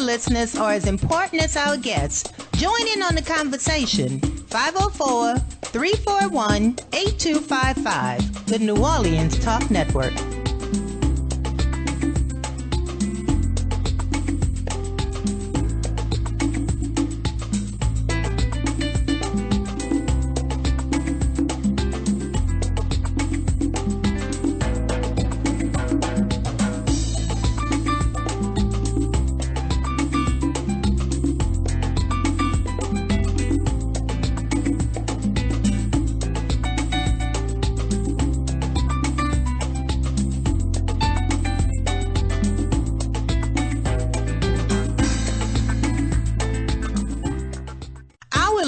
listeners are as important as our guests. Join in on the conversation. 504-341-8255. The New Orleans Talk Network.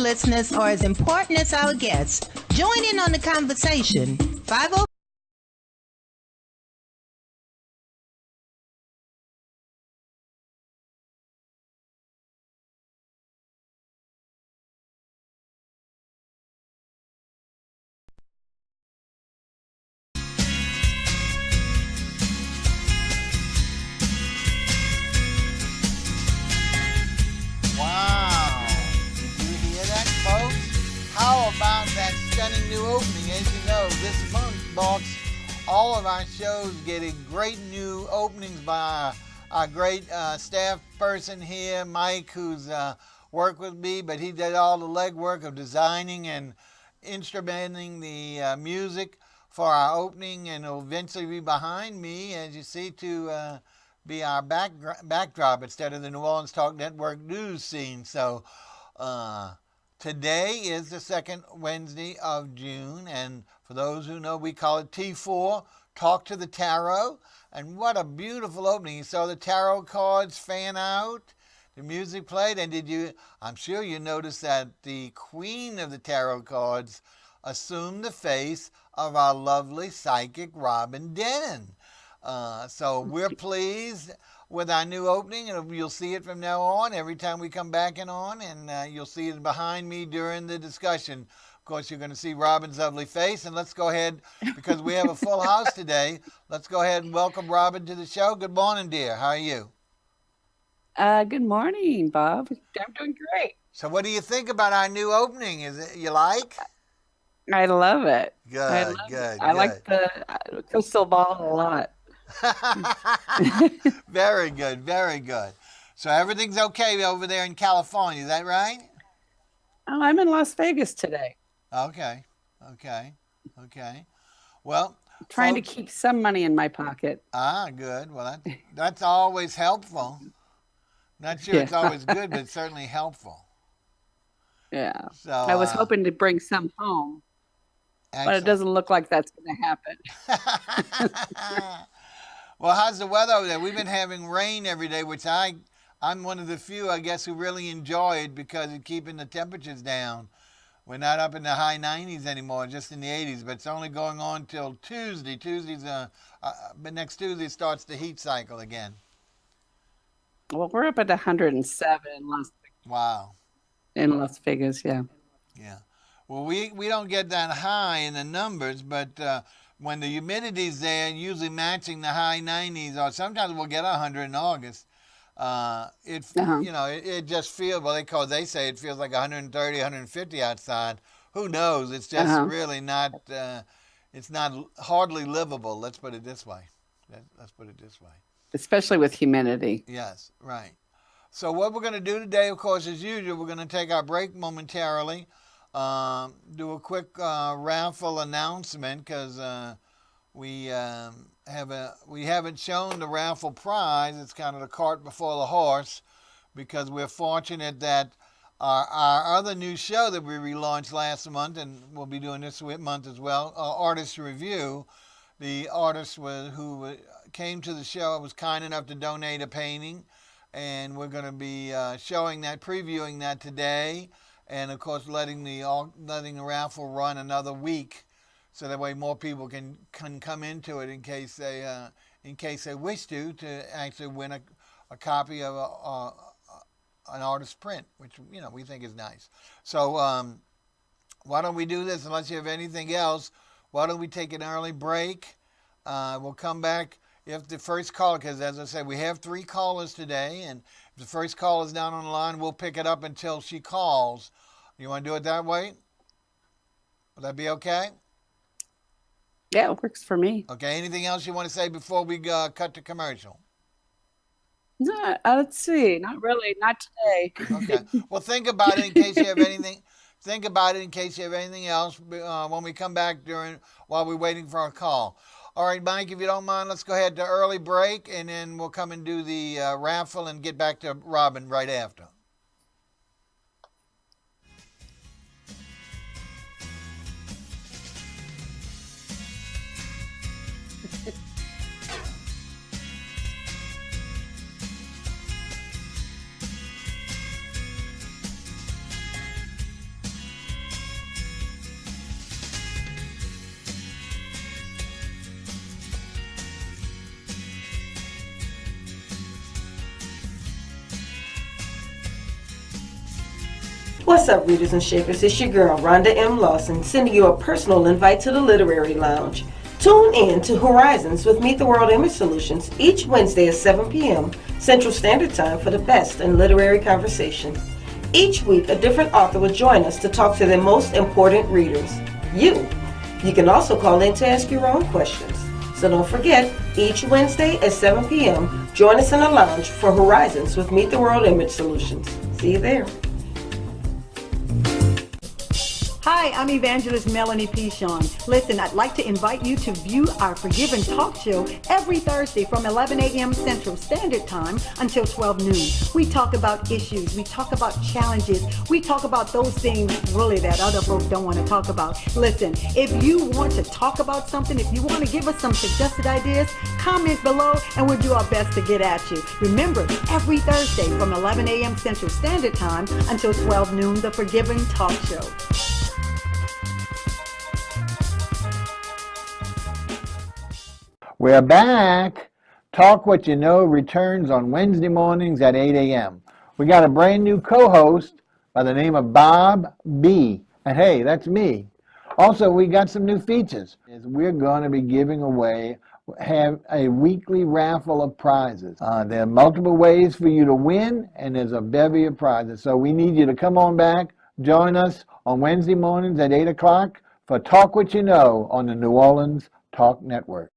Listeners are as important as our guests. Join in on the conversation. 50. All of our shows getting great new openings by our great staff person here, Mike, who's worked with me, but he did all the legwork of designing and instrumenting the music for our opening, and it'll eventually be behind me, as you see, to be our backdrop instead of the New Orleans Talk Network news scene. So today is the second Wednesday of June, and for those who know, we call it T4, Talk to the Tarot. And what a beautiful opening. You saw the tarot cards fan out, the music played, and I'm sure you noticed that the queen of the tarot cards assumed the face of our lovely psychic Robin Denon. So we're pleased with our new opening, and you'll see it from now on every time we come back and on, and you'll see it behind me during the discussion. Of course, you're going to see Robin's lovely face, and let's go ahead, because we have a full house today, let's go ahead and welcome Robin to the show. Good morning, dear. How are you? Good morning, Bob. I'm doing great. So what do you think about our new opening? Is it you like? I love it. Good. I like the crystal ball a lot. Very good. So everything's okay over there in California, is that right? Oh, I'm in Las Vegas today. Okay. Well, trying to keep some money in my pocket. Good. Well, that's always helpful. Not sure it's always good, but it's certainly helpful. Yeah. So I was hoping to bring some home, but it doesn't look like that's going to happen. Well, how's the weather over there? We've been having rain every day, which I'm one of the few, I guess, who really enjoy it because it's keeping the temperatures down. We're not up in the high 90s anymore, just in the 80s, but it's only going on till Tuesday. But next Tuesday starts the heat cycle again. Well, we're up at 107 in Las Vegas. Wow. In Las Vegas, yeah. Yeah. Well, we don't get that high in the numbers, but when the humidity's there, usually matching the high 90s, or sometimes we'll get 100 in August. It just feels, well, they say it feels like 130, 150 outside. Who knows? It's just really not, it's not hardly livable. Let's put it this way. Especially with humidity. Yes, right. So what we're going to do today, of course, as usual, we're going to take our break momentarily, do a quick raffle announcement, because we haven't shown the raffle prize. It's kind of the cart before the horse, because we're fortunate that our other new show that we relaunched last month, and we'll be doing this month as well, Artist Review. The artist who came to the show was kind enough to donate a painting, and we're going to be previewing that today, and of course letting the raffle run another week, so that way more people can come into it in case they wish to actually win a copy of an artist's print, which we think is nice. So why don't we do this? Unless you have anything else, why don't we take an early break? We'll come back if the first caller, because as I said, we have 3 callers today, and if The first call is down on the line. We'll pick it up until she calls. You want to do it that way? Will that be okay? Yeah, it works for me. Okay. Anything else you want to say before we cut to commercial? No, let's see. Not really. Not today. Okay. Well, think about it in case you have anything. Think about it in case you have anything else when we come back while we're waiting for our call. All right, Mike, if you don't mind, let's go ahead to early break, and then we'll come and do the raffle and get back to Robin right after. What's up, readers and shakers? It's your girl, Rhonda M. Lawson, sending you a personal invite to the Literary Lounge. Tune in to Horizons with Meet the World Image Solutions each Wednesday at 7 p.m. Central Standard Time for the best in literary conversation. Each week, a different author will join us to talk to their most important readers, you. You can also call in to ask your own questions. So don't forget, each Wednesday at 7 p.m., join us in the lounge for Horizons with Meet the World Image Solutions. See you there. Hi, I'm Evangelist Melanie Pichon. Listen, I'd like to invite you to view our Forgiven Talk Show every Thursday from 11 a.m. Central Standard Time until 12 noon. We talk about issues, we talk about challenges, we talk about those things really that other folks don't want to talk about. Listen, if you want to talk about something, if you want to give us some suggested ideas, comment below and we'll do our best to get at you. Remember, every Thursday from 11 a.m. Central Standard Time until 12 noon, the Forgiven Talk Show. We're back. Talk What You Know returns on Wednesday mornings at 8 a.m. We got a brand new co-host by the name of Bob B. And hey, that's me. Also, we got some new features. We're going to be giving away, have a weekly raffle of prizes. There are multiple ways for you to win, and there's a bevy of prizes. So we need you to come on back, join us on Wednesday mornings at 8 o'clock for Talk What You Know on the New Orleans Talk Network.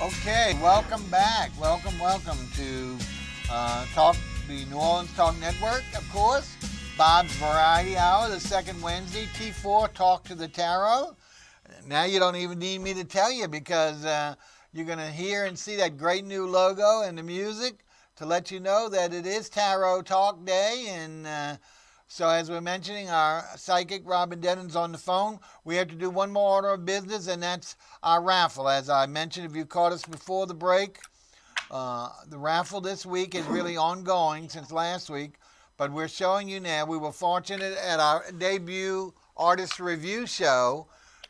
Okay, welcome back. Welcome to the New Orleans Talk Network, of course. Bob's Variety Hour, the second Wednesday. T4, Talk to the Tarot. Now you don't even need me to tell you because you're going to hear and see that great new logo and the music to let you know that it is Tarot Talk Day. And so as we're mentioning, our psychic Robin Dennon's on the phone. We have to do one more order of business, and that's our raffle. As I mentioned, if you caught us before the break, the raffle this week is really ongoing since last week, but we're showing you now. We were fortunate at our debut artist review show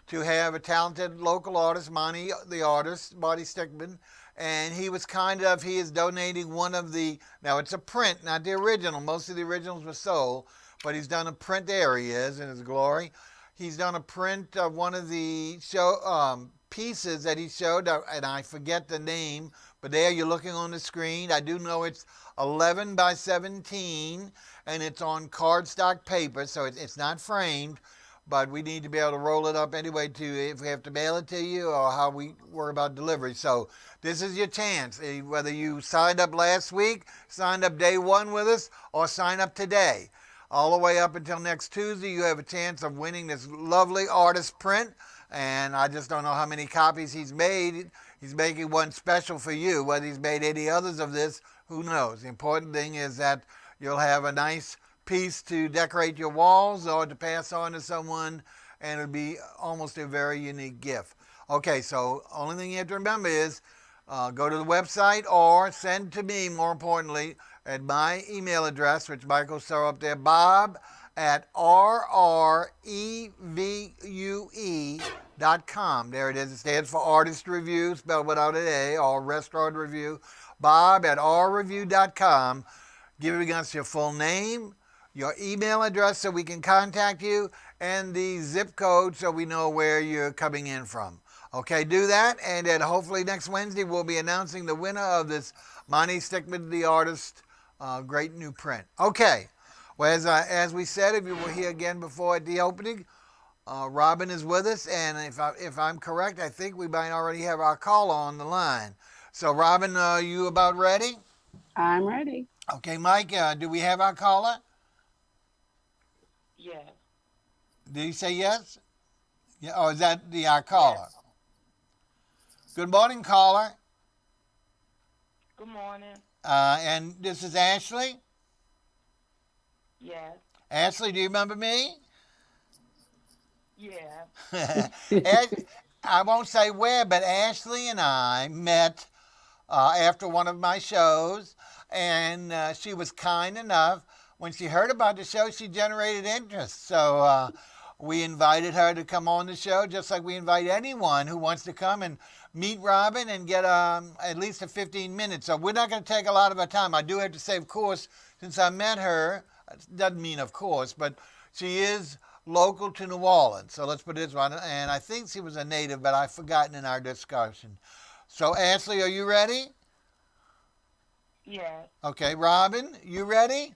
to have a talented local artist, Monty the artist, Marty Stickman, and he is donating one of the, now it's a print, not the original. Most of the originals were sold, but he's done a print, there he is in his glory. He's done a print of one of the pieces that he showed, and I forget the name, but there you're looking on the screen. I do know it's 11 by 17, and it's on cardstock paper, so it's not framed, but we need to be able to roll it up anyway if we have to mail it to you or how we worry about delivery. So this is your chance, whether you signed up last week, signed up day one with us, or sign up today. All the way up until next Tuesday, you have a chance of winning this lovely artist print. And I just don't know how many copies he's made. He's making one special for you. Whether he's made any others of this, who knows? The important thing is that you'll have a nice piece to decorate your walls or to pass on to someone, and it'll be almost a very unique gift. Okay, so only thing you have to remember is go to the website or send to me, more importantly, at my email address, which Michael's throw up there, bob@rrevue.com. There it is. It stands for Artist Review, spelled without an A, or Restaurant Review. Bob@rrevue.com. giving us your full name, your email address so we can contact you, and the zip code so we know where you're coming in from. Okay, do that, and then hopefully next Wednesday we'll be announcing the winner of this Monty Stickman, the artist, great new print. Okay, well, as we said, if you were here again before at the opening, Robin is with us, and if I'm correct, I think we might already have our caller on the line. So, Robin, are you about ready? I'm ready. Okay, Mike, do we have our caller? Yes. Did he say yes? Yeah. Oh, is that our caller? Yes. Good morning, caller. Good morning. And this is Ashley? Yes. Ashley, do you remember me? Yeah. I won't say where, but Ashley and I met after one of my shows, and she was kind enough. When she heard about the show, she generated interest. So we invited her to come on the show, just like we invite anyone who wants to come and meet Robin and get at least a 15 minutes. So we're not going to take a lot of her time. I do have to say, of course, since I met her, it doesn't mean of course, but she is local to New Orleans. So let's put this one. And I think she was a native, but I've forgotten in our discussion. So Ashley, are you ready? Yes. Okay, Robin, you ready?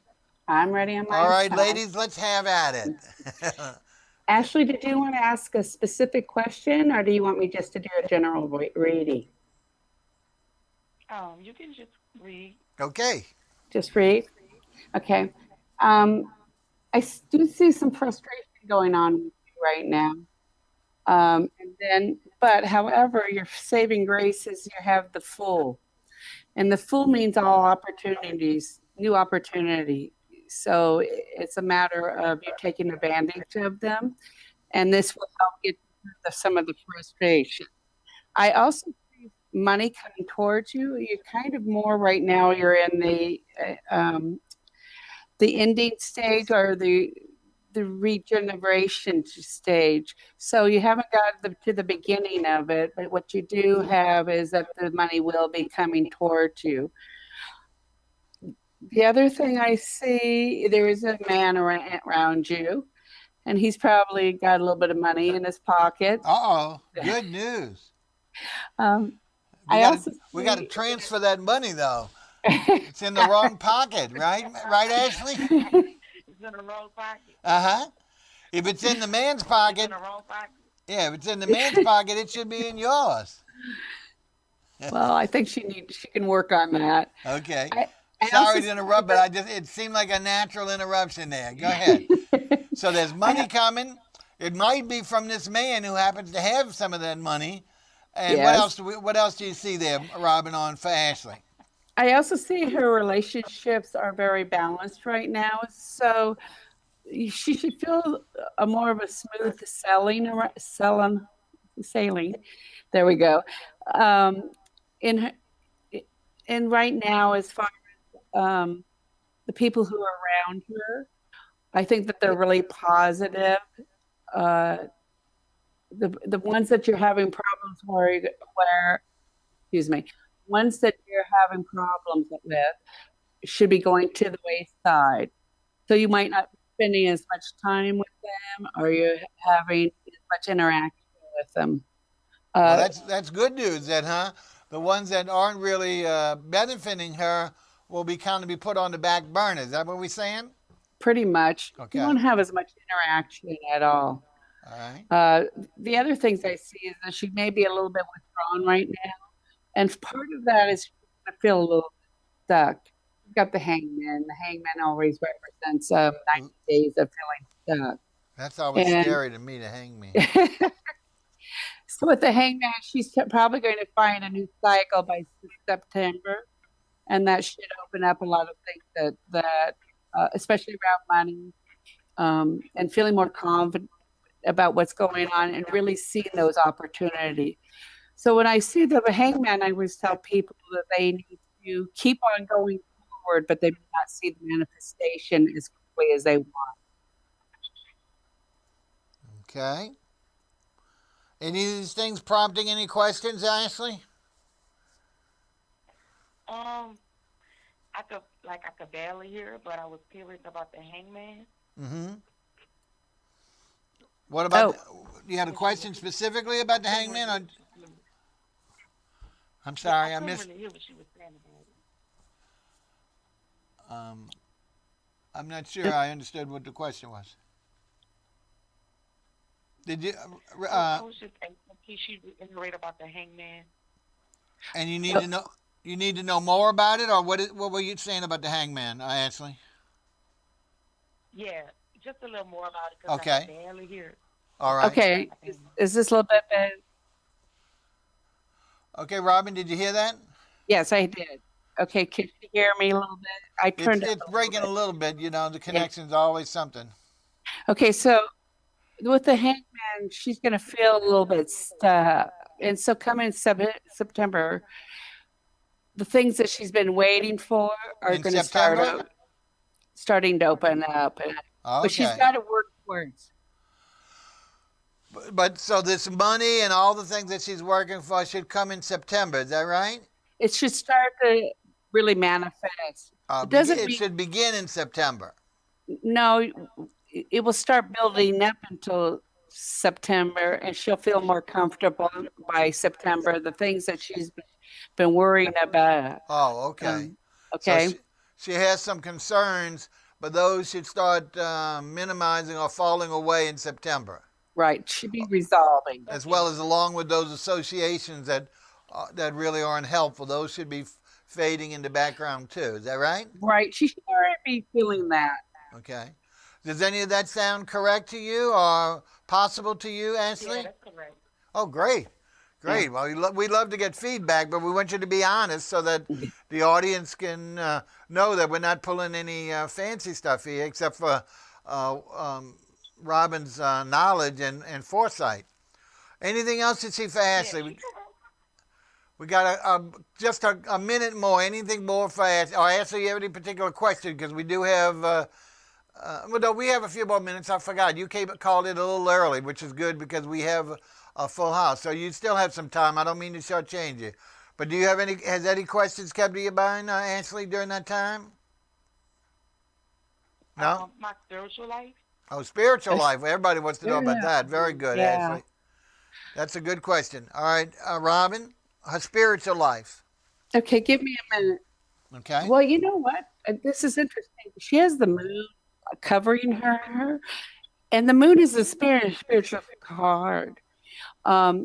I'm ready on my All right, side. ladies, let's have at it. Ashley, did you want to ask a specific question, or do you want me just to do a general reading? You can just read. Okay. Just read? Okay. I do see some frustration going on with you right now. But however, your saving grace is you have the Fool. And the Fool means all opportunities, new opportunity. So it's a matter of you taking advantage of them. And this will help get some of the frustration. I also see money coming towards you. You're kind of more right now, you're in the ending stage or the regeneration stage. So you haven't got to the beginning of it, but what you do have is that the money will be coming towards you. The other thing I see, there is a man around you, and he's probably got a little bit of money in his pocket. Uh-oh, good news. We got to transfer that money, though. It's in the wrong pocket, right? Right, Ashley? It's in the wrong pocket. Uh-huh. If it's in the man's pocket, It's in the wrong pocket. yeah, if it's in the man's pocket, it should be in yours. Well, I think she can work on that. Okay. I Sorry to interrupt, but it seemed like a natural interruption there. Go ahead. So there's money coming. It might be from this man who happens to have some of that money. And Yes. what else do you see there, Robin, on for Ashley? I also see her relationships are very balanced right now. So she should feel more of a smooth sailing. There we go. And right now, as far as the people who are around her, I think that they're really positive. The ones that you're having problems ones that you're having problems with should be going to the wayside. So you might not be spending as much time with them, or you're having as much interaction with them. Well, that's good news then, huh? The ones that aren't really benefiting her will be kind of be put on the back burner. Is that what we're saying? Pretty much. Okay. You won't have as much interaction at all. All right. The other things I see is that she may be a little bit withdrawn right now. And part of that is she's going to feel a little stuck. You've got the hangman. The hangman always represents 90 days of feeling stuck. That's always scary to me, to hang me. So with the hangman, she's probably going to find a new cycle by September. And that should open up a lot of things that especially around money, and feeling more confident about what's going on and really seeing those opportunities. So when I see the hangman, I always tell people that they need to keep on going forward, but they may not see the manifestation as quickly as they want. Okay. Any of these things prompting any questions, Ashley? I could like I could barely hear, but I was curious about the hangman. Mm-hmm. What about? Oh, You had a question specifically about the hangman? Or, I'm I sorry, I couldn't missed. really hear what she was saying about it. Um, I'm not sure I understood what the question was. Did you? I was just asking if she reiterate about the hangman. And you need to know. You need to know more about it, or what were you saying about the hangman, Ashley? Yeah, just a little more about it because I Okay. could barely hear it. All right. okay. Is this a little bit better? Okay, Robin, did you hear that? Yes, I did. Okay, can you hear me a little bit? I turned It's up a breaking a little little bit. You know, the bit. connection's always something. Okay, so with the hangman, she's going to feel a little bit stuck. And so coming September, the things that she's been waiting for are In going to start September? starting to open up. But she's Okay. got to work towards. But so this money and all the things that she's working for should come in September. Is that right? It should start to really manifest. It doesn't It mean should begin in September. no. It will start building up until September, and she'll feel more comfortable by September. The things that she's been worrying about. Oh, okay. So Okay. she has some concerns, but those should start minimizing or falling away in September, Right. Should be resolving. as well as along with those associations that really aren't helpful. Those should be fading in the background too. Is that right? Right. She should already be feeling that. Okay. Does any of that sound correct to you or possible to you, Ashley? Yeah, that's correct. Oh, great. Great. Well, we love to get feedback, but we want you to be honest so that the audience can know that we're not pulling any fancy stuff here except for Robin's knowledge and foresight. Anything else you see for Ashley? We got just a minute more. Anything more for Ashley? Or Ashley, you have any particular question? Because we do have... well, no, we have a few more minutes. I forgot. You called it a little early, which is good because we have a full house. So you still have some time. I don't mean to shortchange you. But do you have has any questions come to your mind, Ashley, during that time? No? My spiritual life. Oh, spiritual life. Well, everybody wants to know about that. Very good, Yeah. Ashley. That's a good question. All right, Robin, her spiritual life. Okay. Give me a minute. Okay? Well, you know what? This is interesting. She has the moon covering her, and the moon is a spiritual card. I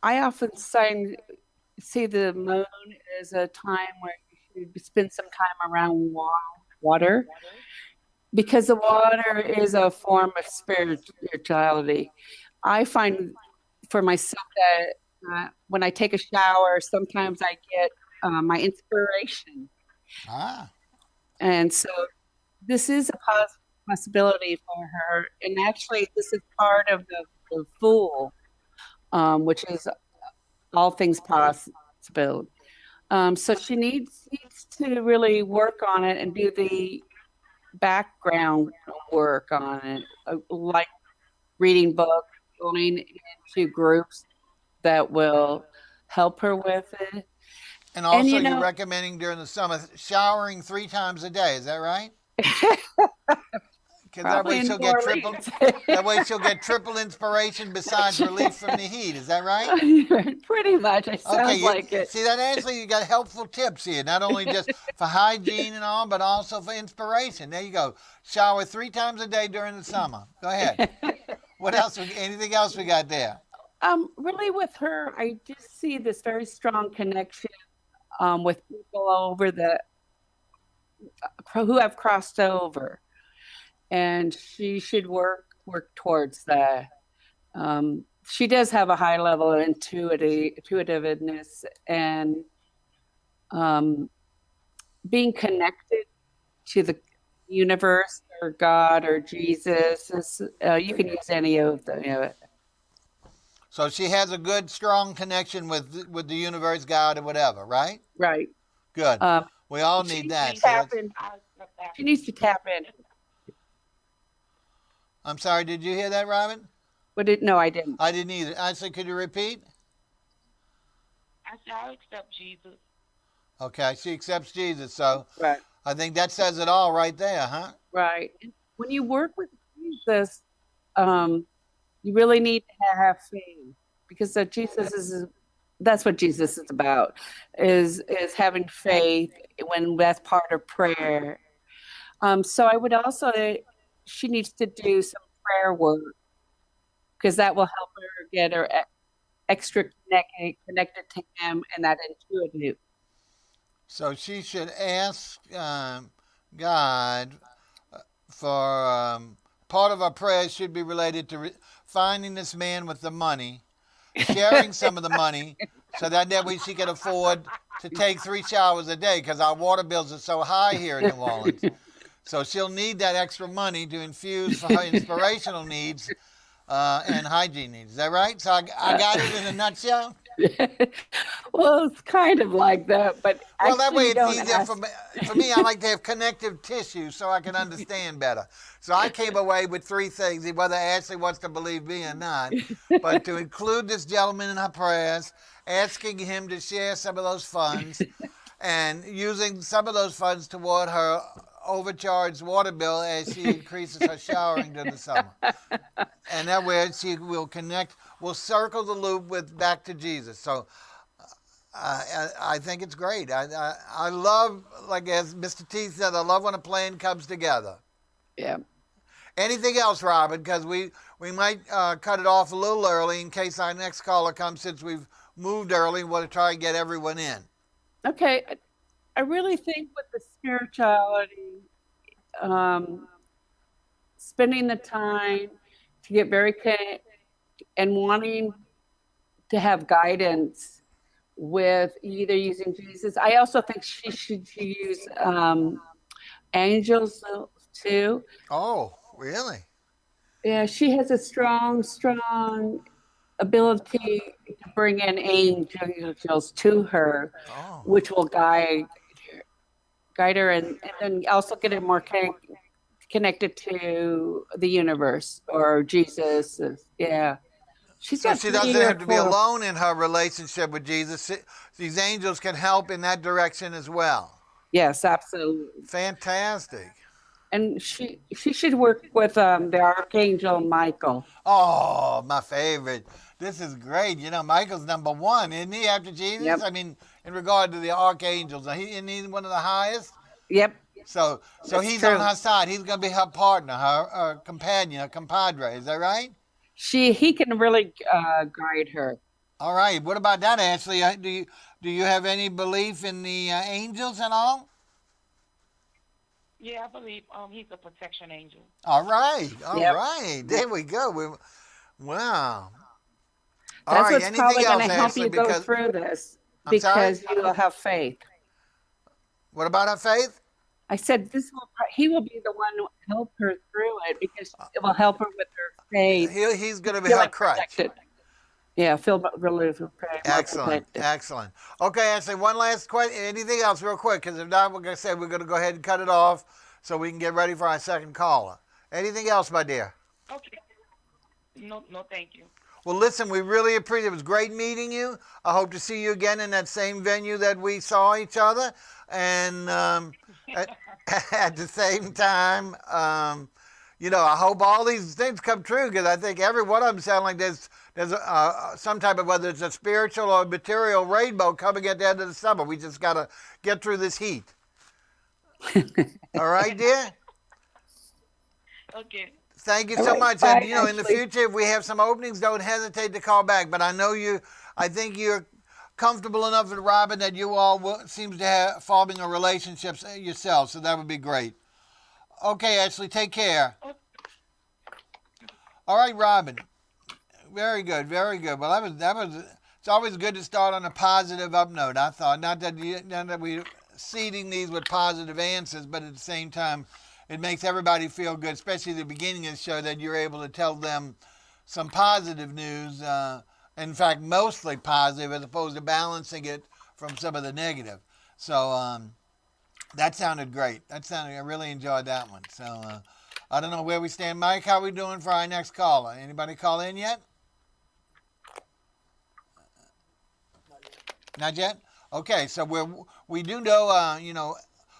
often see the moon as a time where you should spend some time around water, because the water is a form of spirituality. I find for myself that when I take a shower, sometimes I get my inspiration. Ah, And so this is a possibility for her. And actually, this is part of the Fool, which is all things possible. So she needs to really work on it and do the background work on it, like reading books, going into groups that will help her with it. and also you you're know- recommending during the summer showering 3 times a day. Is that right? Because that Probably way in she'll New get triple. Orleans. That way she'll get triple inspiration besides relief from the heat. Is that right? Pretty much. It sounds like it. See that, Ashley? You got helpful tips here, not only just for hygiene and all, but also for inspiration. There you go. Shower 3 times a day during the summer. Go ahead. What else? Anything else we got there? Really with her, I just see this very strong connection with people over who have crossed over, and she should work towards that. She does have a high level of intuitiveness and being connected to the universe or God or Jesus. You can use any of them. So she has a good, strong connection with the universe, God, or whatever, right? Right. Good. We all She need that. needs So to tap that's- in. I accept that. She needs to tap in. I'm sorry, did you hear that, Robin? No, I didn't. I didn't either. Ashley, could you repeat? I said I accept Jesus. Okay, she accepts Jesus. So Right. I think that says it all right there, huh? Right. And when you work with Jesus, you really need to have faith because that's what Jesus is about is having faith when that's part of prayer. So I would also she needs to do some prayer work because that will help her get her extra connected to him and that intuitive. So she should ask God for part of our prayers should be related to finding this man with the money, sharing some of the money, so that way she can afford to take 3 showers a day because our water bills are so high here in New Orleans. So she'll need that extra money to infuse for her inspirational needs and hygiene needs. Is that right? So I got it in a nutshell? Well, it's kind of like that, but Well, that way actually it's easier for me. I like to have connective tissue so I can understand better. So I came away with 3 things, whether Ashley wants to believe me or not, but to include this gentleman in her prayers, asking him to share some of those funds, and using some of those funds toward her overcharged water bill as she increases her showering during the summer. And that way she will we'll circle the loop back to Jesus. So I think it's great. I love, like as Mr. T said, I love when a plan comes together. Yeah. Anything else, Robin? Because we might cut it off a little early in case our next caller comes, since we've moved early. We want to try and get everyone in. Okay. I really think with the spirituality, spending the time to get very connected and wanting to have guidance with either using Jesus. I also think she should use angels too. Oh, really? Yeah, she has a strong ability to bring in angels to her, which will guide her and then also get her more connected to the universe or Jesus. Yeah. So she doesn't have to be alone in her relationship with Jesus. These angels can help in that direction as well. Yes, absolutely. Fantastic. And she should work with the Archangel Michael. Oh, my favorite. This is great. You know, Michael's number 1, isn't he, after Jesus? Yep. I mean, in regard to the archangels. Isn't he one of the highest? Yep. So he's on her side. He's going to be her partner, her companion, her compadre. Is that right? He can really guide her. All right. What about that, Ashley? Do you have any belief in the angels and all? Yeah, I believe he's a protection angel. All right. All Yep. right. There we go. Wow. All That's right. what's Anything probably going else, to help Ashley? you go through this I'm sorry? because you will have faith. What about her faith? I said he will be the one to help her through it because it will help her with her faith. He's going to be her crutch. Protected. Yeah, feel really Excellent. protected. Excellent. Okay, Ashley, one last question. Anything else real quick? Because if not, we're going to go ahead and cut it off so we can get ready for our second caller. Anything else, my dear? Okay. No, thank you. Well, listen, we really appreciate it. It was great meeting you. I hope to see you again in that same venue that we saw each other. And at the same time, I hope all these things come true because I think every one of them sound like there's some type of, whether it's a spiritual or material rainbow coming at the end of the summer. We just got to get through this heat. All right, dear? Okay. Thank you so much. Bye, And, in the future, if we have some openings, don't hesitate to call back. But I think you're comfortable enough with Robin that you all seems to have forming a relationship yourself. So that would be great. Okay, Ashley, take care. All right, Robin. Very good, very good. Well, it's always good to start on a positive up note. I thought, not that we're seeding these with positive answers, but at the same time, it makes everybody feel good, especially at the beginning of the show, that you're able to tell them some positive news. In fact, mostly positive, as opposed to balancing it from some of the negative. So that sounded great. I really enjoyed that one. So I don't know where we stand. Mike, how are we doing for our next caller? Anybody call in yet? Not yet? Okay, so we do know,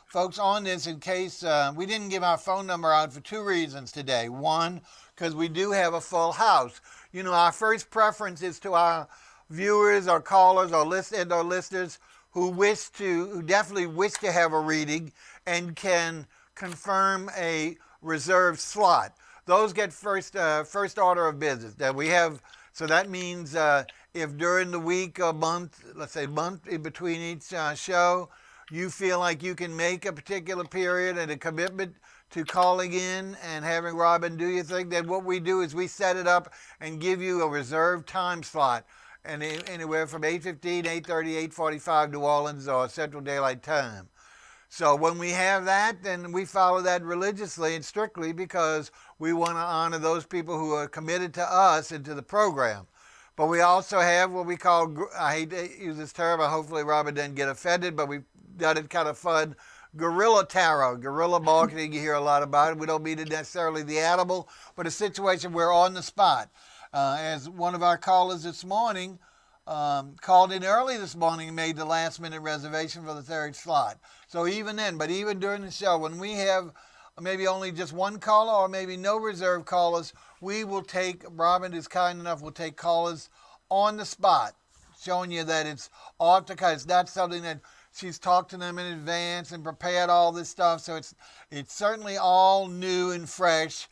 folks, on this, in case we didn't give our phone number out for two reasons today. One, because we do have a full house. You know, our first preference is to our viewers or callers or listeners who definitely wish to have a reading and can confirm a reserved slot. Those get first order of business that we have. So that means if during the week or month, let's say month in between each show, you feel like you can make a particular period and a commitment to calling in and having Robin do your thing, then what we do is we set it up and give you a reserved time slot, and anywhere from 8:15, 8:30, 8:45 New Orleans or Central Daylight Time. So when we have that, then we follow that religiously and strictly because we want to honor those people who are committed to us and to the program. But we also have what we call, I hate to use this term, hopefully Robin didn't get offended, but we've done it kind of fun, guerrilla tarot, guerrilla marketing. You hear a lot about it. We don't mean it necessarily the animal, but a situation where on the spot. As one of our callers this morning called in early this morning and made the last minute reservation for the third slot. So even then, but even during the show, when we have maybe only just one caller or maybe no reserve callers, we will take, Robin is kind enough, we'll take callers on the spot, showing you that it's off the cuff. It's not something that she's talked to them in advance and prepared all this stuff. So it's certainly all new and fresh.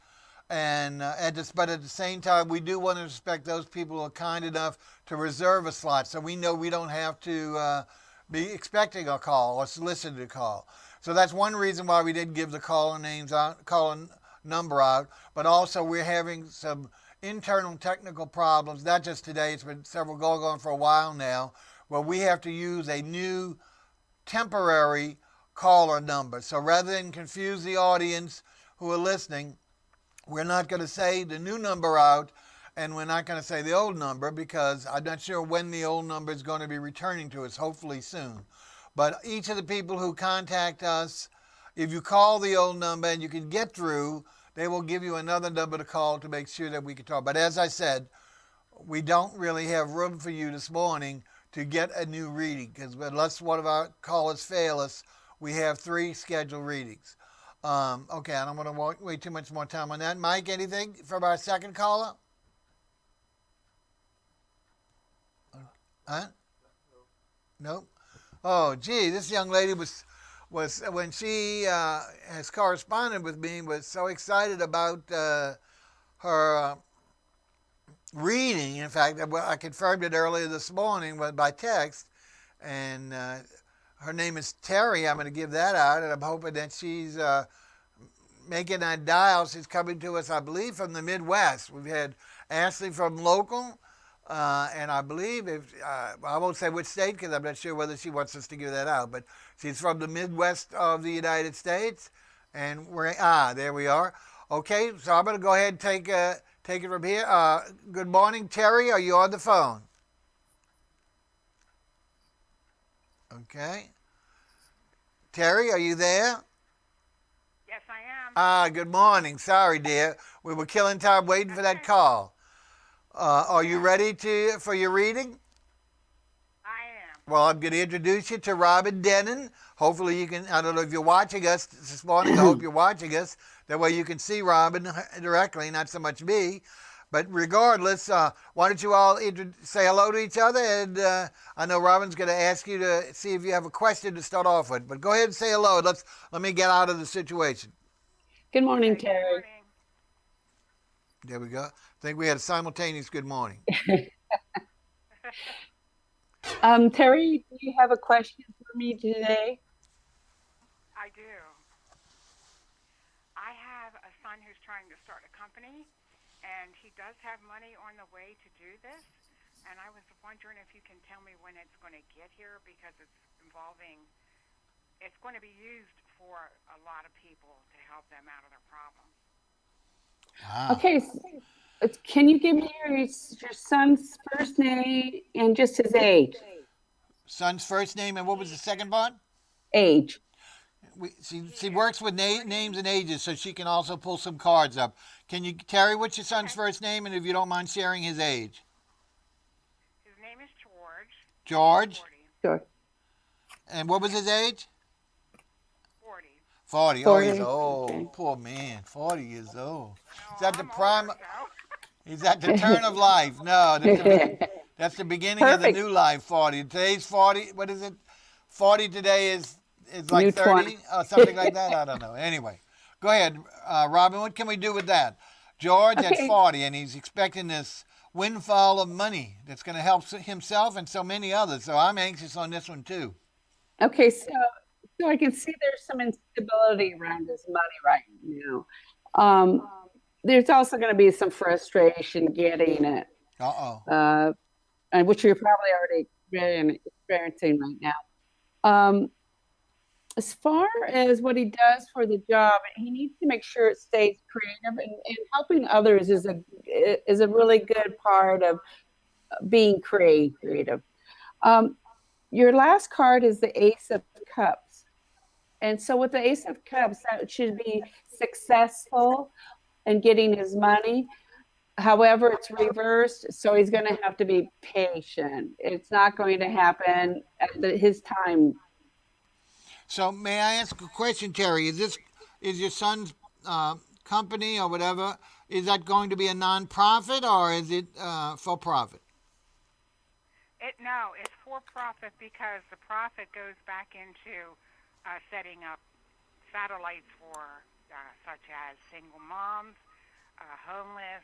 And but at the same time, we do want to respect those people who are kind enough to reserve a slot, so we know we don't have to be expecting a call or soliciting a call. So that's one reason why we didn't give the caller number out. But also we're having some internal technical problems, not just today. It's been several going on for a while now, where we have to use a new temporary caller number. So rather than confuse the audience who are listening, we're not going to say the new number out, and we're not going to say the old number because I'm not sure when the old number is going to be returning to us, hopefully soon. But each of the people who contact us, if you call the old number and you can get through, they will give you another number to call to make sure that we can talk. But as I said, we don't really have room for you this morning to get a new reading because unless one of our callers fail us, we have 3 scheduled readings. Okay, I don't want to wait too much more time on that. Mike, anything from our second caller? Huh? Nope. Oh, gee, this young lady was when she has corresponded with me, was so excited about her reading. In fact, I confirmed it earlier this morning by text, and her name is Terry. I'm going to give that out, and I'm hoping that she's making that dial. She's coming to us, I believe, from the Midwest. We've had Ashley from local, and I believe, I won't say which state because I'm not sure whether she wants us to give that out, but she's from the Midwest of the United States, and there we are. Okay, so I'm going to go ahead and take it from here. Good morning, Terry. Are you on the phone? Okay. Terry, are you there? Yes, I am. Good morning. Sorry, dear. We were killing time waiting for that call. Are you ready for your reading? I am. Well, I'm going to introduce you to Robin Denon. Hopefully you can, I don't know if you're watching us this morning. I hope you're watching us. That way you can see Robin directly, not so much me. But regardless, why don't you all say hello to each other? And I know Robin's going to ask you to see if you have a question to start off with. But go ahead and say hello. Let me get out of the situation. Good morning, Terry. Good morning. There we go. I think we had a simultaneous good morning. Terry, do you have a question for me today? I do. I have a son who's trying to start a company, and he does have money on the way to do this. And I was wondering if you can tell me when it's going to get here because it's going to be used for a lot of people to help them out of their problems. Wow. Okay, can you give me your son's first name and just his age? Son's first name and what was the second part? Age. She works with names and ages, so she can also pull some cards up. Terry, what's your son's first name, and if you don't mind sharing his age? His name is George. George? 40. Sure. And what was his age? 40. Oh, 40. he's old. Okay. Poor man. 40 years old. Is No, that the I'm prime? older, so. He's at the turn of life. No, that's the beginning of the Perfect. new life. 40. Today's 40. What is it? 40 today is like New 30 20. or something like that. I don't know. Anyway, go ahead, Robin. What can we do with that? George at Okay. 40, and he's expecting this windfall of money that's going to help himself and so many others. So I'm anxious on this one too. Okay, so I can see there's some instability around his money right now. There's also going to be some frustration getting it, Uh-oh. and which you're probably already experiencing right now. As far as what he does for the job, he needs to make sure it stays creative, and helping others is a really good part of being creative. Your last card is the Ace of Cups. And so with the Ace of Cups, that should be successful in getting his money. However, it's reversed, so he's going to have to be patient. It's not going to happen at his time. So may I ask a question, Terry? Is your son's company or whatever, is that going to be a non-profit or is it for profit? No, it's for profit because the profit goes back into setting up satellites for such as single moms, homeless,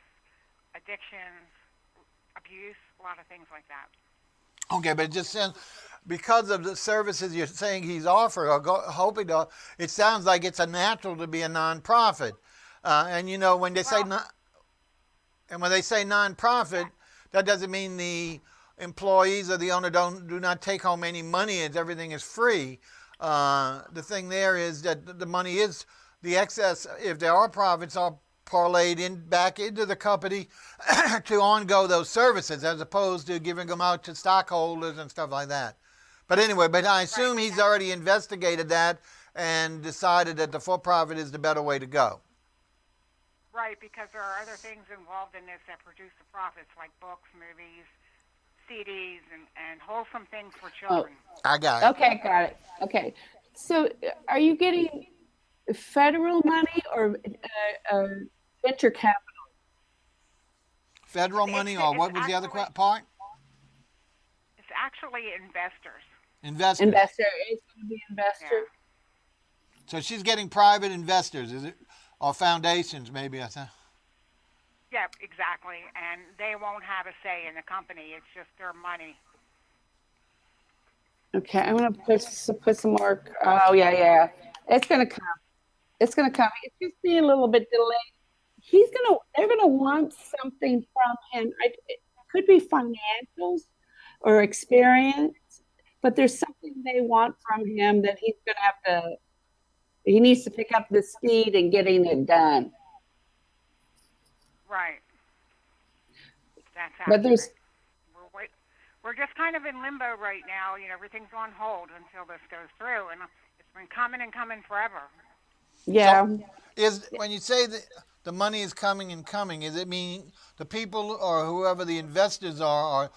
addictions, abuse, a lot of things like that. Okay, but it just sounds, because of the services you're saying he's offering or hoping to, it sounds like it's a natural to be a non-profit. And you know, when they say when they say non-profit, that doesn't mean the employees or the owner do not take home any money as everything is free. The thing there is that the money is the excess, if there are profits, are parlayed back into the company to ongo those services as opposed to giving them out to stockholders and stuff like that. But anyway, I assume he's already investigated that and decided that the for-profit is the better way to go. Right, because there are other things involved in this that produce the profits, like books, movies, CDs, and wholesome things for children. I got it. Okay, got it. Okay. So are you getting federal money or venture capital? Federal money, or what was the other part? It's actually investors. Investors. Investor. It's going to be investor. Yeah. So she's getting private investors, is it? Or foundations, maybe, I think. Yeah, exactly. And they won't have a say in the company. It's just their money. Okay, I'm going to put some more. Oh, yeah. It's going to come. It's going to come. It's just being a little bit delayed. They're going to want something from him. It could be financials or experience, but there's something they want from him that he's going to have to, he needs to pick up the speed in getting it done. Right. That's But there's, we're just kind of in limbo right now. You know, everything's on hold until this goes through, and it's been coming and coming forever. yeah. So when you say that the money is coming and coming, is it mean the people or whoever the investors are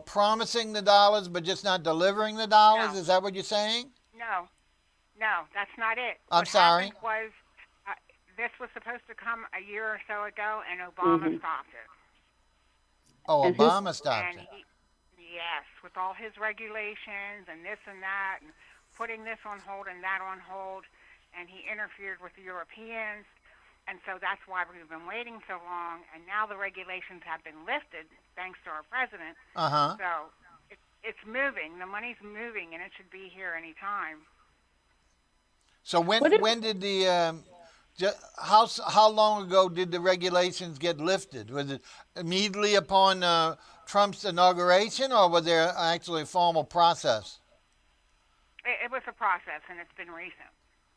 promising the dollars but just not delivering the dollars? No. Is that what you're saying? No, that's not it. I'm sorry. What happened was this was supposed to come a year or so ago, and Obama stopped it. Oh, And Obama stopped it. Yes, with all his regulations and this and that, and putting this on hold and that on hold, and he interfered with the Europeans, and so that's why we've been waiting so long, and now the regulations have been lifted thanks to our president. Uh-huh. So it's moving. The money's moving, and it should be here any time. So when did the how long ago did the regulations get lifted? Was it immediately upon Trump's inauguration, or was there actually a formal process? It was a process, and it's been recent.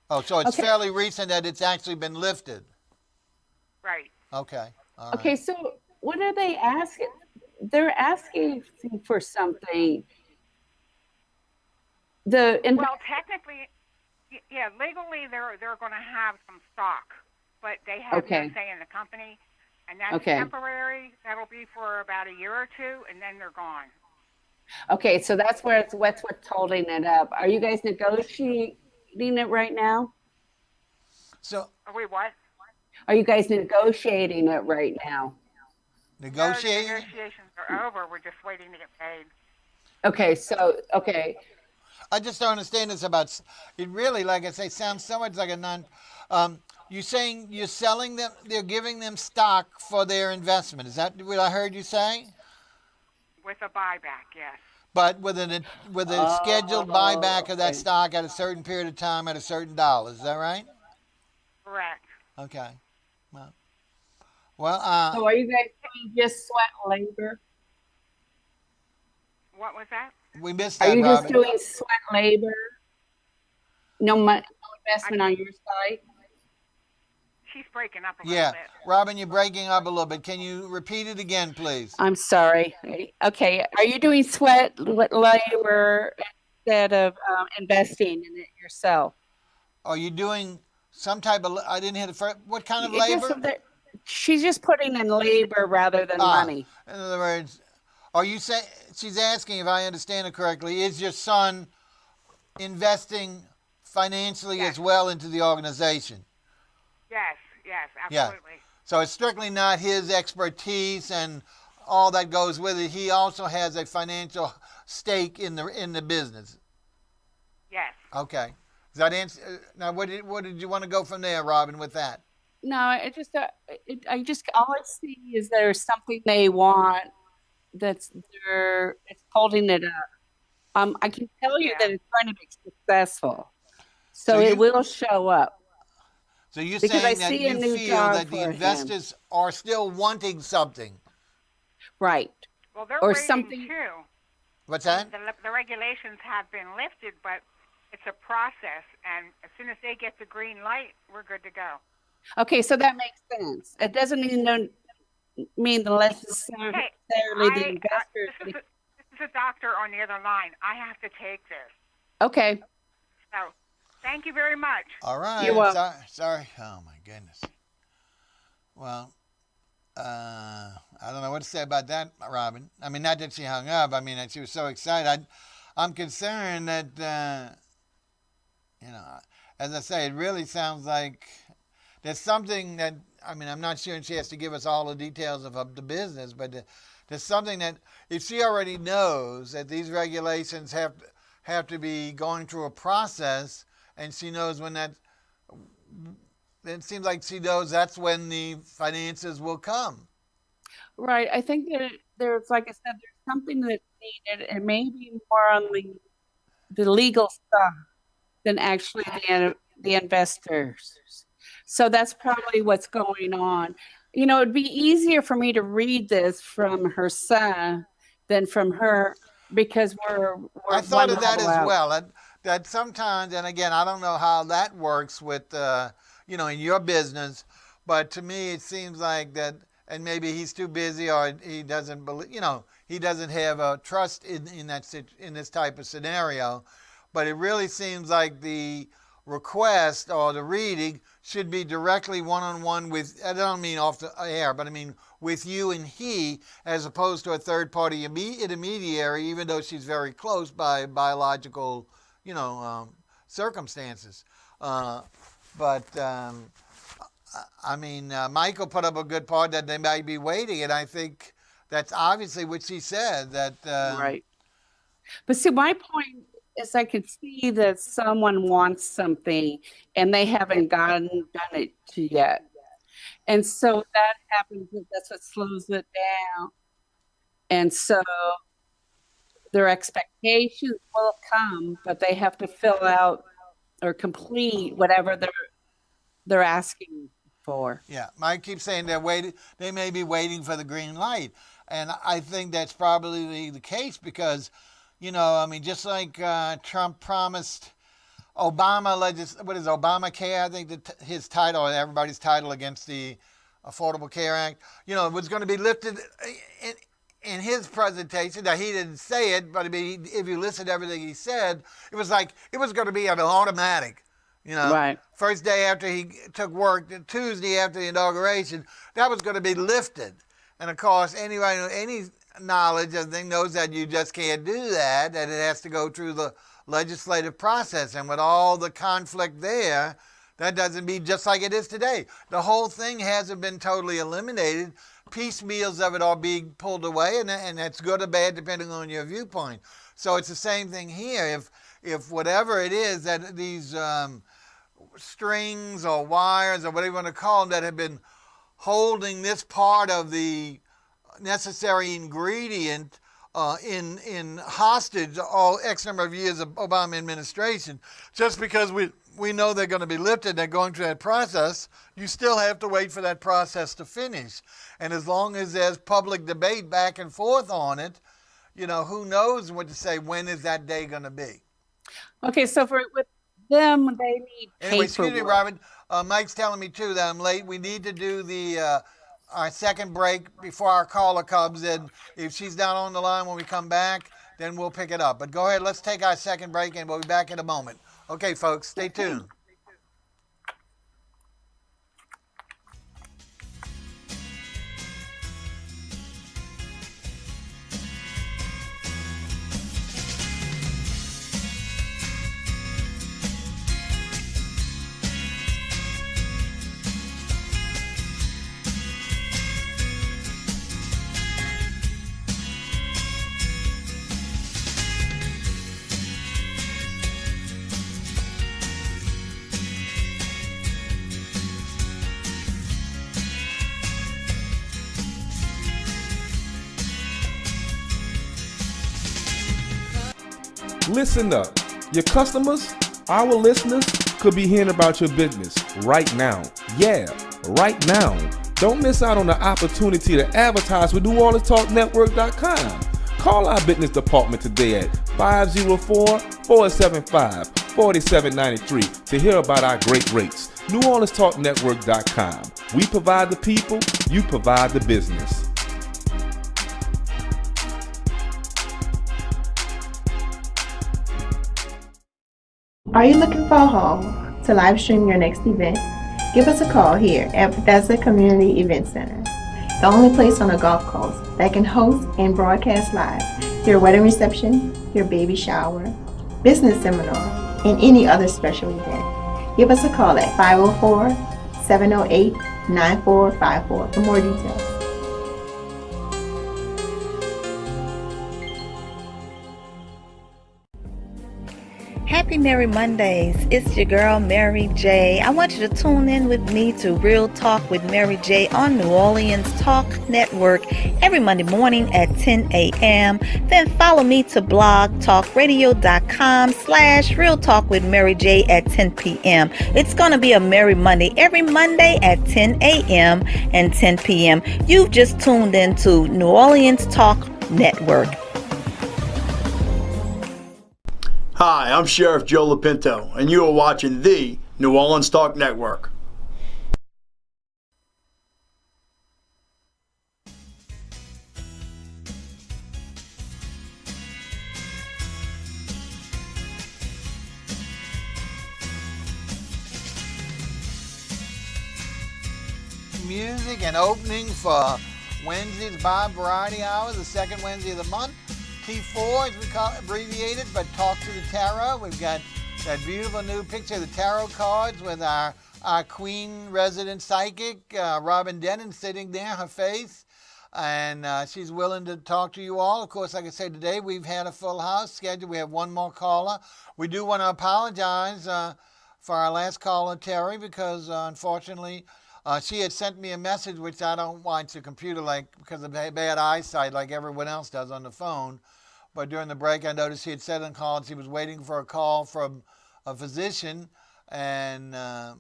Oh, so it's Okay. fairly recent that it's actually been lifted. Right. Okay. All right. Okay, so what are they asking? They're asking for something. Well, technically, yeah, legally they're going to have some stock, but they have Okay. no say in the company, and that's Okay. temporary. That'll be for about a year or two, and then they're gone. Okay, so that's what's holding it up. Are you guys negotiating it right now? So Are we what? Are you guys negotiating it right now? No, the negotiating. negotiations are over. We're just waiting to get paid. Okay, so okay. I just don't understand this about it. Really, like I say, sounds so much like a non. You're saying you're selling them. They're giving them stock for their investment. Is that what I heard you say? With a buyback, yes. But with a scheduled buyback of that okay. stock at a certain period of time at a certain dollar. Is that right? Correct. Okay. Well, So are you guys doing just sweat labor? What was that? we missed Are that, you just Robin. doing sweat labor? No, no investment on your side? She's breaking up a little Yeah, bit. Robin, you're breaking up a little bit. Can you repeat it again, please? I'm sorry. Okay, are you doing sweat labor instead of investing in it yourself? Are you doing some type of? I didn't hear the first. What kind of It just- labor? she's just putting in labor rather than money. In other words, are you saying she's asking if I understand it correctly? Is your son investing financially Yes. as well into the organization? Yes, Yeah. absolutely. So it's strictly not his expertise and all that goes with it. He also has a financial stake in the business. Yes. Okay. Does that answer? Now, what did you want to go from there, Robin, with that? No, I just all I see is there's something they want it's holding it up. I can tell you Yeah. that it's going to be successful, so So it you- will show up. So you're Because I saying that see a you new feel job that the for him. investors are still wanting something. Right. Well, they're Or waiting something- too. What's that? The regulations have been lifted, but it's a process, and as soon as they get the green light, we're good to go. Okay, so that makes sense. It doesn't mean necessarily Hey, the investors. this is a doctor on the other line. I have to take this. Okay. So, thank you very much. All right. You're welcome. Sorry. Oh my goodness. Well, I don't know what to say about that, Robin. I mean, not that she hung up. I mean, that she was so excited. I'm concerned that, as I say, it really sounds like there's something that, I mean, I'm not sure she has to give us all the details of the business, but there's something that if she already knows that these regulations have to be going through a process, and she knows when that, it seems like she knows that's when the finances will come. Right. I think that there's, like I said, there's something that's needed, and maybe more on the legal stuff than actually the investors. So that's probably what's going on. It'd be easier for me to read this from her son than from her because we're I thought one of that as level out. well. That sometimes, and again, I don't know how that works with, in your business, but to me, it seems like that, and maybe he's too busy or he doesn't believe, he doesn't have a trust in this type of scenario. But it really seems like the request or the reading should be directly one-on-one with, I don't mean off the air, but I mean with you and he, as opposed to a third-party intermediary, even though she's very close by biological, circumstances. Michael put up a good part that they might be waiting, and I think that's obviously what she said. That Right. But see, my point is I could see that someone wants something and they haven't done it yet. And so that happens, that's what slows it down. And so their expectations will come, but they have to fill out or complete whatever they're asking for. Yeah, Mike keeps saying they may be waiting for the green light. And I think that's probably the case because, just like Trump promised Obama, what is Obamacare? I think his title, everybody's title against the Affordable Care Act, it was going to be lifted in his presentation. Now, he didn't say it, but if you listen to everything he said, it was like it was going to be an automatic. Right. First day after he took work, Tuesday after the inauguration, that was going to be lifted. And of course, any knowledge, I think, knows that you just can't do that, that it has to go through the legislative process. And with all the conflict there, That doesn't mean just like it is today. The whole thing hasn't been totally eliminated. Piecemeals of it are being pulled away, and that's good or bad depending on your viewpoint. So it's the same thing here. If whatever it is that these strings or wires or whatever you want to call them that have been holding this part of the necessary ingredient in hostage all X number of years of Obama administration, just because we know they're going to be lifted, they're going through that process, you still have to wait for that process to finish. And as long as there's public debate back and forth on it, who knows what to say, when is that day going to be? Okay, so with them, they need Anyway, excuse me, paperwork. Robin. Mike's telling me, too, that I'm late. We need to do our second break before our caller comes in. If she's down on the line when we come back, then we'll pick it up. But go ahead, let's take our second break, and we'll be back in a moment. Okay, folks, stay tuned. Listen up. Your customers, our listeners, could be hearing about your business right now. Yeah, right now. Don't miss out on the opportunity to advertise with NewOrleansTalkNetwork.com. Call our business department today at 504-475-4793 to hear about our great rates. NewOrleansTalkNetwork.com. We provide the people, you provide the business. Are you looking for a home to live stream your next event? Give us a call here at Bethesda Community Event Center, the only place on the Gulf Coast that can host and broadcast live your wedding reception, your baby shower, business seminar, and any other special event. Give us a call at 504-708-9454 for more details. Happy Merry Mondays. It's your girl, Mary J. I want you to tune in with me to Real Talk with Mary J on New Orleans Talk Network every Monday morning at 10 a.m. Then follow me to blogtalkradio.com/Real Talk with Mary J at 10 p.m. It's going to be a Merry Monday every Monday at 10 a.m. and 10 p.m. You've just tuned into New Orleans Talk Network. Hi, I'm Sheriff Joe Lapinto, and you are watching the New Orleans Talk Network. Music and opening for Wednesday's Bob Variety Hour, the second Wednesday of the month. T4, as we call it, abbreviated, but Talk to the Tarot. We've got that beautiful new picture of the tarot cards with our Queen resident psychic, Robin Denon, sitting there, her face. And she's willing to talk to you all. Of course, like I said, today we've had a full house scheduled. We have one more caller. We do want to apologize for our last caller, Terry, because unfortunately, she had sent me a message, which I don't watch the computer because of bad eyesight like everyone else does on the phone. But during the break, I noticed she had said on call she was waiting for a call from a physician, and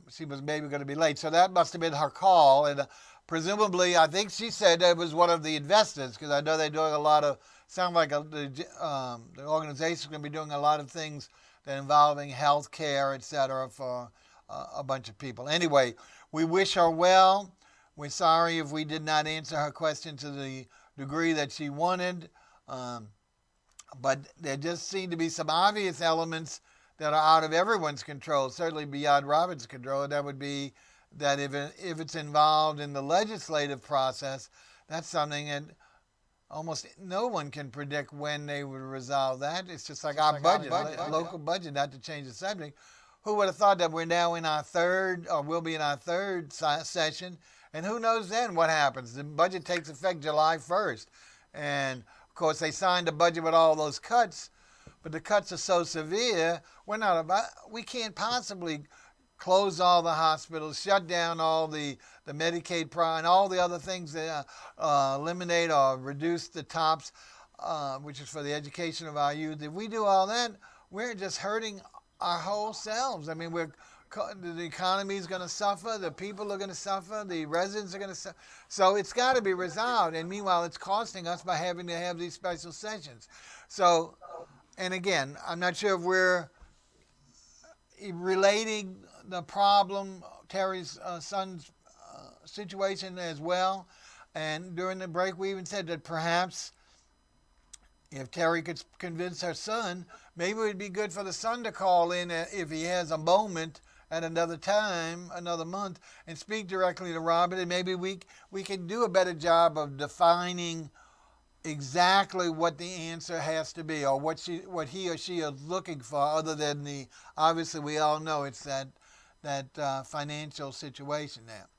she was maybe going to be late. So that must have been her call. And presumably, I think she said it was one of the investors, because I know they're doing a lot of, sound like the organization is going to be doing a lot of things that involving health care, et cetera, for a bunch of people. Anyway, we wish her well. We're sorry if we did not answer her question to the degree that she wanted. But there just seem to be some obvious elements that are out of everyone's control, certainly beyond Robin's control. That would be that if it's involved in the legislative process, that's something that almost no one can predict when they would resolve that. It's just like our budget, local budget, not to change the subject. who would have thought that we're now in our third, or we'll be in our third session, and who knows then what happens. The budget takes effect July 1st. And, of course, they signed a budget with all those cuts, but the cuts are so severe, we can't possibly close all the hospitals, shut down all the Medicaid and all the other things that eliminate or reduce the TOPS, which is for the education of our youth. If we do all that, we're just hurting our whole selves. I mean, the economy is going to suffer, the people are going to suffer, the residents are going to suffer. So it's got to be resolved. And meanwhile, it's costing us by having to have these special sessions. So, and again, I'm not sure if we're relating the problem, Terry's son's situation as well. And during the break, we even said that perhaps if Terry could convince her son, maybe it would be good for the son to call in if he has a moment at another time, another month, and speak directly to Robert, and maybe we can do a better job of defining exactly what the answer has to be, or what he or she is looking for, other than obviously we all know it's that financial situation there.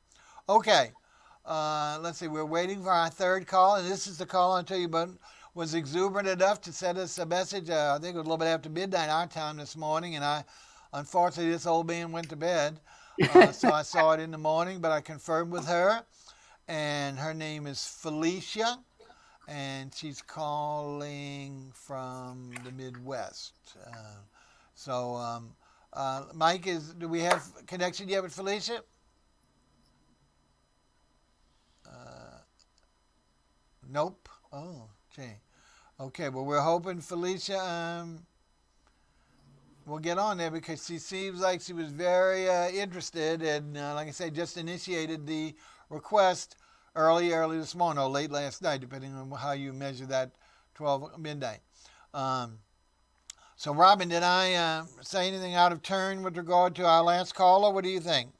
Okay, let's see, we're waiting for our third call, and this is the call I'll tell you about. Was exuberant enough to send us a message, I think it was a little bit after midnight our time this morning, and unfortunately this old man went to bed, so I saw it in the morning, but I confirmed with her, and her name is Felicia, and she's calling from the Midwest. Mike, do we have connection yet with Felicia? Nope. Oh, okay. Okay, well, we're hoping Felicia will get on there, because she seems like she was very interested, and like I say, just initiated the request early this morning, or late last night, depending on how you measure that 12 midnight. So, Robin, did I say anything out of turn with regard to our last caller? What do you think?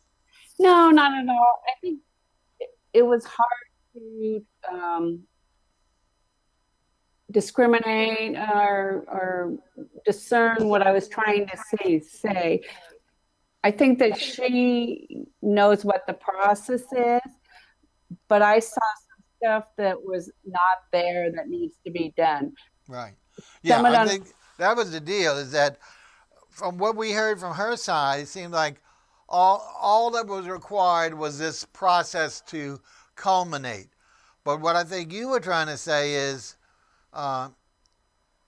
No, not at all. I think it was hard to discriminate or discern what I was trying to say. I think that she knows what the process is, but I saw some stuff that was not there that needs to be done. Right. Yeah, I think that was the deal, is that from what we heard from her side, it seemed like all that was required was this process to culminate. But what I think you were trying to say is,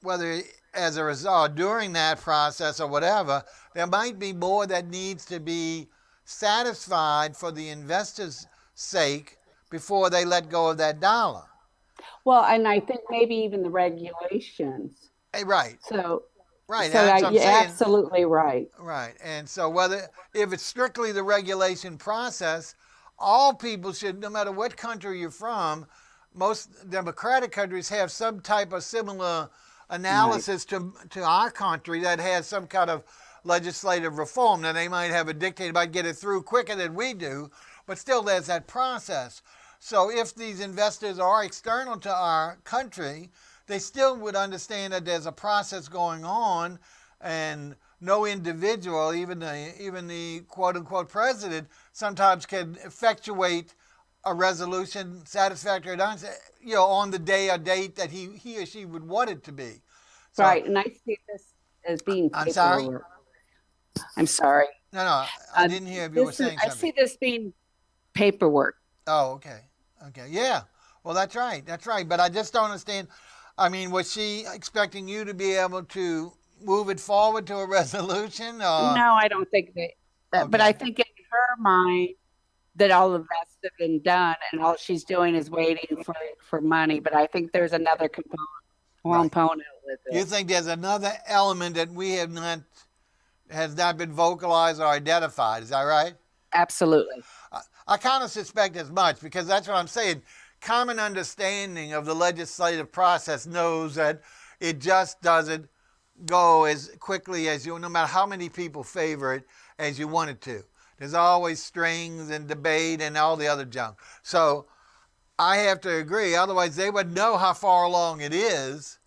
whether as a result, during that process or whatever, there might be more that needs to be satisfied for the investors' sake before they let go of that dollar. Well, and I think maybe even the regulations. Right. Right. So you're absolutely right. Right. And so if it's strictly the regulation process, all people should, no matter what country you're from, most democratic countries have some type of similar analysis to our country that has some kind of legislative reform. Now, they might have a dictator, might get it through quicker than we do, but still there's that process. So if these investors are external to our country, they still would understand that there's a process going on, and no individual, even the quote-unquote president, sometimes can effectuate a resolution satisfactory on the day or date that he or she would want it to be. So, right, and I see this as being paperwork. I'm sorry. No, I didn't hear if you were saying something. I see this being paperwork. Oh, okay. Yeah, well, that's right. But I just don't understand. I mean, was she expecting you to be able to move it forward to a resolution? Or? No, I don't think that. Okay. But I think in her mind, that all of that's been done, and all she's doing is waiting for money. But I think there's another component with it. You think there's another element that has not been vocalized or identified? Is that right? Absolutely. I kind of suspect as much, because that's what I'm saying. Common understanding of the legislative process knows that it just doesn't go as quickly as no matter how many people favor it, as you want it to. There's always strings and debate and all the other junk. So I have to agree. Otherwise, they would know how far along it is,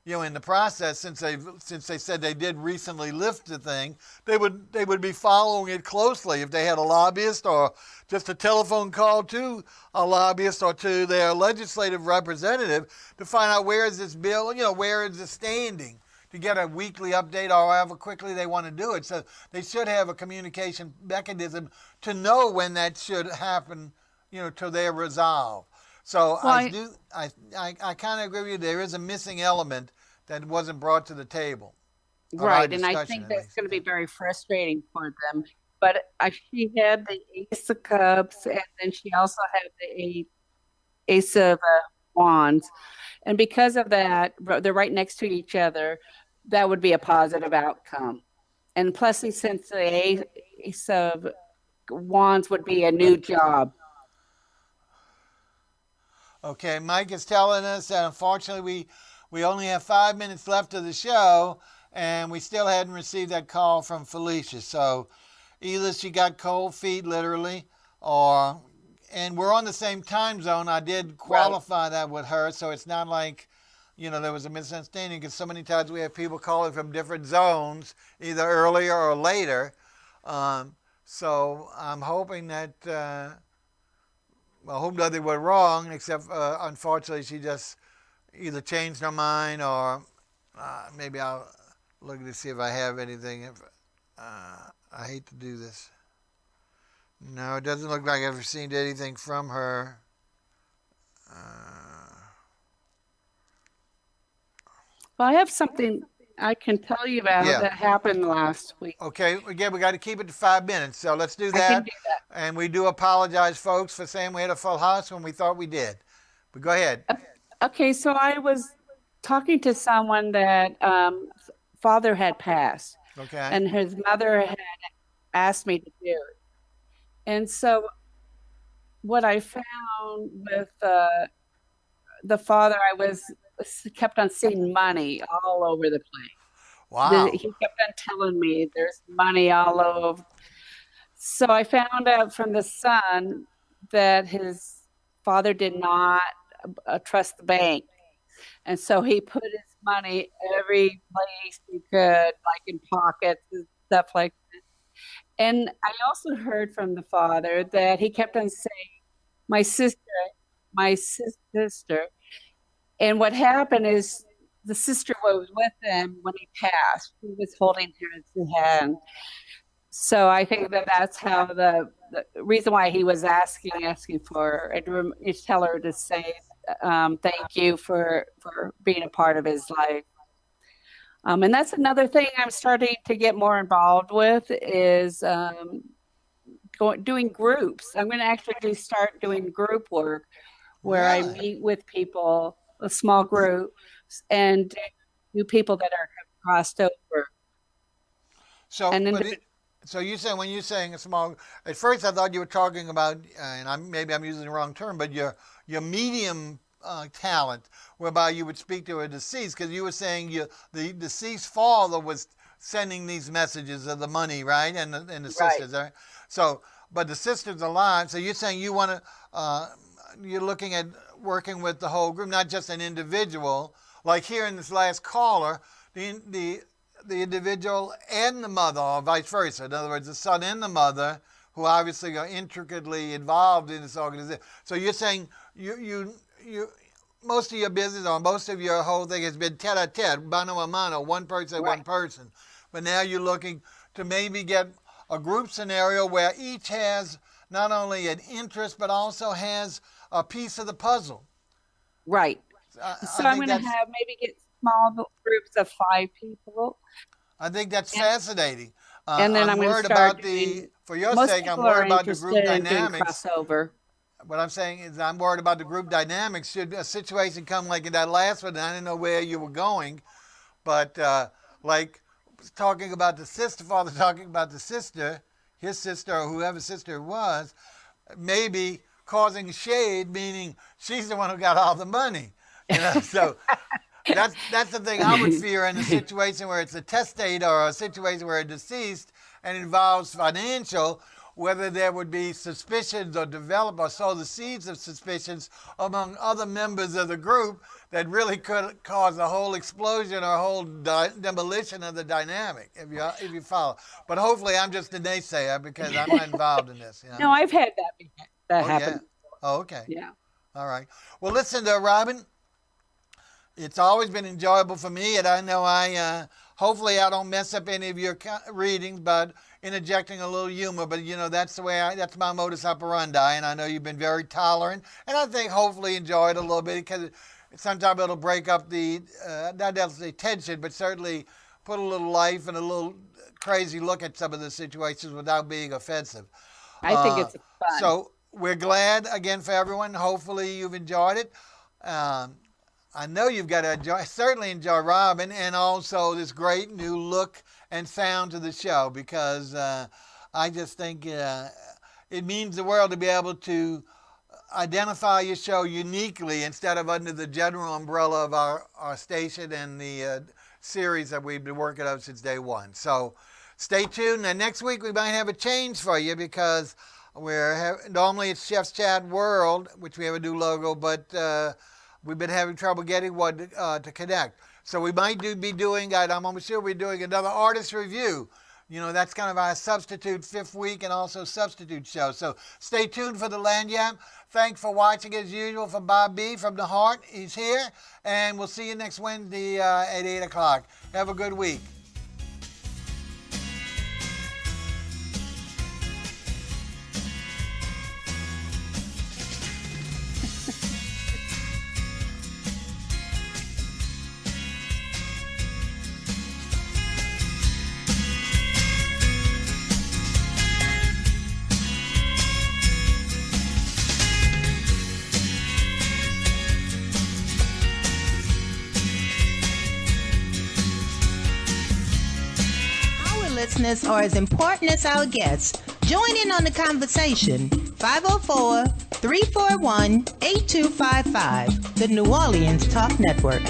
in the process, since they said they did recently lift the thing, they would be following it closely if they had a lobbyist or just a telephone call to a lobbyist or to their legislative representative to find out where is this bill, where is it standing, to get a weekly update or however quickly they want to do it. So they should have a communication mechanism to know when that should happen, to their resolve. So I kind of agree with you. There is a missing element that wasn't brought to the table. Right, and I think that's going to be very frustrating for them. But she had the Ace of Cups, and then she also had the Ace of Wands. And because of that, they're right next to each other. That would be a positive outcome. And plus, since the Ace of Wands would be a new job. Okay, Mike is telling us that unfortunately we only have 5 minutes left of the show, and we still hadn't received that call from Felicia. So either she got cold feet, literally, and we're on the same time zone. I did qualify that with her, so it's not like, there was a misunderstanding, because so many times we have people calling from different zones, either earlier or later. So I'm hoping that... I hope nothing went wrong, except unfortunately she just either changed her mind, or maybe I'll look to see if I have anything. I hate to do this. No, it doesn't look like I've received anything from her. Well, I have something I can tell you about that happened last week. Okay, again, we got to keep it to 5 minutes, so let's do that. I can do that. And we do apologize, folks, for saying we had a full house when we thought we did. But go ahead. Okay, so I was talking to someone that father had passed. Okay. And his mother had asked me to do it. And so what I found with the father, I kept on seeing money all over the place. Wow. He kept on telling me there's money all over. So I found out from the son that his father did not trust the bank. And so he put his money every place he could, like in pockets and stuff like that. And I also heard from the father that he kept on saying, my sister. And what happened is the sister was with him when he passed. She was holding his hand. So I think that's how the reason why he was asking for it, is tell her to say thank you for being a part of his life. And that's another thing I'm starting to get more involved with is doing groups. I'm going to actually start doing group work where I meet with people, a small group, and new people that are crossed over. So, so you say, when you're saying a small, at first I thought you were talking about, and maybe I'm using the wrong term, but your medium talent, whereby you would speak to a deceased, because you were saying the deceased father was sending these messages of the money, right, and the sisters, right? So, but the sister's alive. So you're saying you want to, you're looking at working with the whole group, not just an individual. Like here in this last caller, the individual and the mother, or vice versa. In other words, the son and the mother, who obviously are intricately involved in this organization. So you're saying you most of your business or most of your whole thing has been tete-a-tete, mano a mano, one person, one person. But now you're looking to maybe get a group scenario where each has not only an interest but also has a piece of the puzzle. Right. So I'm going to maybe get small groups of 5 people. I think that's fascinating. And then I'm worried about for your sake, I'm worried about the group dynamics. What I'm saying is I'm worried about the group dynamics. Should a situation come like in that last one, and I didn't know where you were going, but like talking about the sister, father talking about the sister, his sister or whoever sister it was, maybe causing shade, meaning she's the one who got all the money. You know? So that's the thing I would fear in a situation where it's a testate or a situation where it's deceased and involves financial, whether there would be suspicions or develop or sow the seeds of suspicions among other members of the group that really could cause a whole explosion or a whole demolition of the dynamic, if you follow. But hopefully I'm just a naysayer because I'm not involved in this. You know? No, I've had that happen. Yeah. Oh, okay. Yeah. All right. Well, listen, Robin, it's always been enjoyable for me, and I know hopefully I don't mess up any of your readings, but interjecting a little humor, but you know, that's the way that's my modus operandi, and I know you've been very tolerant, and I think hopefully enjoy it a little bit, because sometimes it'll break up the, not necessarily tension, but certainly put a little life and a little crazy look at some of the situations without being offensive. I think it's fun. So we're glad, again, for everyone. Hopefully you've enjoyed it. I know you've got to certainly enjoy Robin, and also this great new look and sound to the show, because I just think it means the world to be able to identify your show uniquely instead of under the general umbrella of our station and the series that we've been working on since day one. So stay tuned. And next week we might have a change for you, because normally it's Chef's Chat World, which we have a new logo, but we've been having trouble getting one to connect. So we might be doing, I'm almost sure we're doing another artist review. You know, that's kind of our substitute fifth week and also substitute show. So stay tuned for the Lagniappe. Thanks for watching as usual from Bob B. from the Heart. He's here. And we'll see you next Wednesday at 8 o'clock. Have a good week. Listeners are as important as our guests. Join in on the conversation. 504-341-8255. The New Orleans Talk Network.